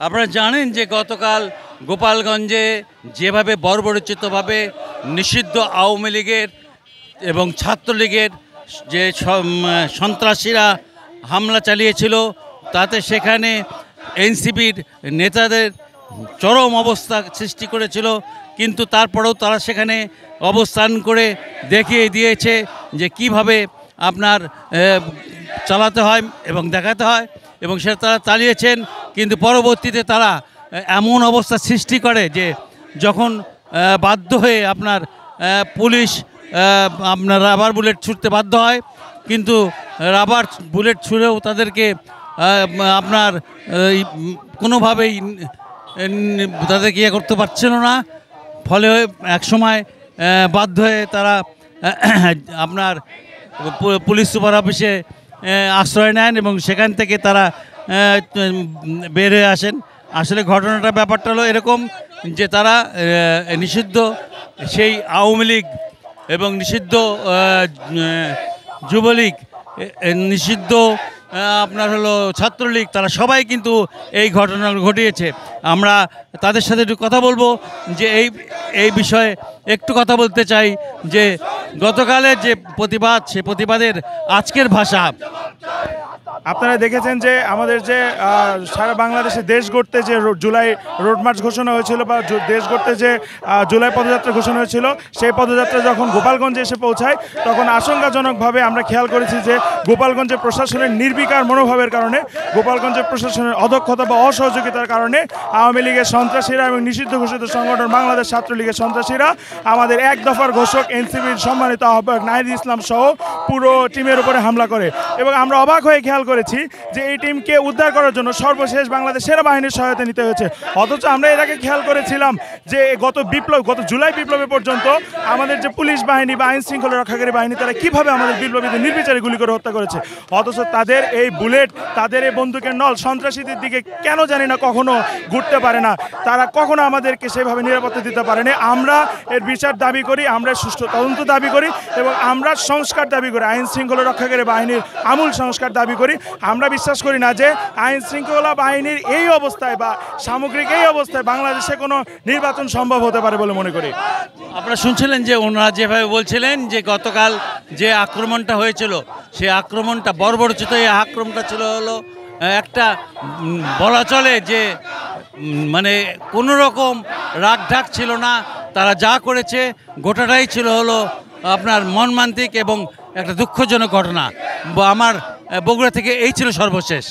আপনারা জানেন যে গতকাল গোপালগঞ্জে যেভাবে বর্বরচিতভাবে নিষিদ্ধ আওয়ামী লীগের এবং ছাত্রলীগের যে সন্ত্রাসীরা হামলা চালিয়েছিল, তাতে সেখানে এনসিপির নেতাদের চরম অবস্থা সৃষ্টি করেছিল। কিন্তু তারপরেও তারা সেখানে অবস্থান করে দেখিয়ে দিয়েছে যে কিভাবে আপনার চালাতে হয় এবং দেখাতে হয়, এবং সেটা তারা চালিয়েছেন। কিন্তু পরবর্তীতে তারা এমন অবস্থা সৃষ্টি করে যে যখন বাধ্য হয়ে আপনার পুলিশ আপনার রাবার বুলেট ছুটতে বাধ্য হয়, কিন্তু রাবার বুলেট ছুঁড়েও তাদেরকে আপনার কোনোভাবেই তাদেরকে ইয়ে করতে পারছিল না। ফলে একসময় বাধ্য হয়ে তারা আপনার পুলিশ সুপার অফিসে আশ্রয় নেন এবং সেখান থেকে তারা বের হয়ে আসেন। আসলে ঘটনাটা ব্যাপারটা হলো এরকম যে তারা নিষিদ্ধ সেই আওয়ামী লীগ এবং নিষিদ্ধ যুবলীগ, নিষিদ্ধ আপনার হলো ছাত্রলীগ, তারা সবাই কিন্তু এই ঘটনা ঘটিয়েছে। আমরা তাদের সাথে একটু কথা বলবো যে এই বিষয়ে একটু কথা বলতে চাই যে গতকালের যে প্রতিবাদ, সে প্রতিবাদের আজকের ভাষা। আপনারা দেখেছেন যে আমাদের যে সারা বাংলাদেশে দেশ গড়তে যে জুলাই রোড মার্চ ঘোষণা হয়েছিল বা দেশ গড়তে যে জুলাই পদযাত্রা ঘোষণা হয়েছিল, সেই পদযাত্রা যখন গোপালগঞ্জে এসে পৌঁছায় তখন আশঙ্কাজনকভাবে আমরা খেয়াল করেছি যে গোপালগঞ্জে প্রশাসনের নির্বিকার মনোভাবের কারণে, গোপালগঞ্জের প্রশাসনের অদক্ষতা বা অসহযোগিতার কারণে আওয়ামী লীগের সন্ত্রাসীরা এবং নিষিদ্ধ ঘোষিত সংগঠন বাংলাদেশ ছাত্রলীগের সন্ত্রাসীরা আমাদের এক দফার ঘোষক এনসিপির সম্মানিত আহ্বায়ক নাহিদ ইসলাম সহ পুরো টিমের উপরে হামলা করে। এবং আমরা অবাক হয়ে খেয়াল করেছি যে এই টিমকে উদ্ধার করার জন্য সর্বশেষ বাংলাদেশ সেনাবাহিনীর সহায়তা নিতে হয়েছে। অথচ আমরা এর আগে খেয়াল করেছিলাম যে গত জুলাই বিপ্লবে পর্যন্ত আমাদের যে পুলিশ বাহিনী বা আইন শৃঙ্খলা রক্ষাকারী বাহিনী তারা কিভাবে আমাদের বিপ্লবীদের নির্বিচারে গুলি করে হত্যা করেছে। অথচ তাদের এই বুলেট, তাদের এই বন্দুকের নল সন্ত্রাসীদের দিকে কেন জানি না কখনো ঘুরতে পারে না। তারা কখনো আমাদেরকে সেভাবে নিরাপত্তা দিতে পারেনি। আমরা এর বিচার দাবি করি, আমরা সুষ্ঠু তদন্ত দাবি করি এবং আমরা সংস্কার দাবি করি, আইন শৃঙ্খলা রক্ষাকারী বাহিনীর আমূল সংস্কার দাবি করি। আমরা বিশ্বাস করি না যে আইন শৃঙ্খলা বাহিনীর এই অবস্থায় বা সামগ্রিক এই অবস্থায় বাংলাদেশে কোনো নির্বাচন সম্ভব হতে পারে বলে মনে করি। আপনারা শুনছিলেন যে ওনারা যেভাবে বলছিলেন যে গতকাল যে আক্রমণটা হয়েছিল, সেই আক্রমণটা বর্বরচিত, এই আক্রমণটা ছিল হলো একটা বলা চলে যে মানে কোনো রকম রাগঢাক ছিল না। তারা যা করেছে গোটাটাই ছিল হলো আপনার মর্মান্তিক এবং একটা দুঃখজনক ঘটনা। আমার বগুড়া থেকে এই ছিল সর্বশেষ।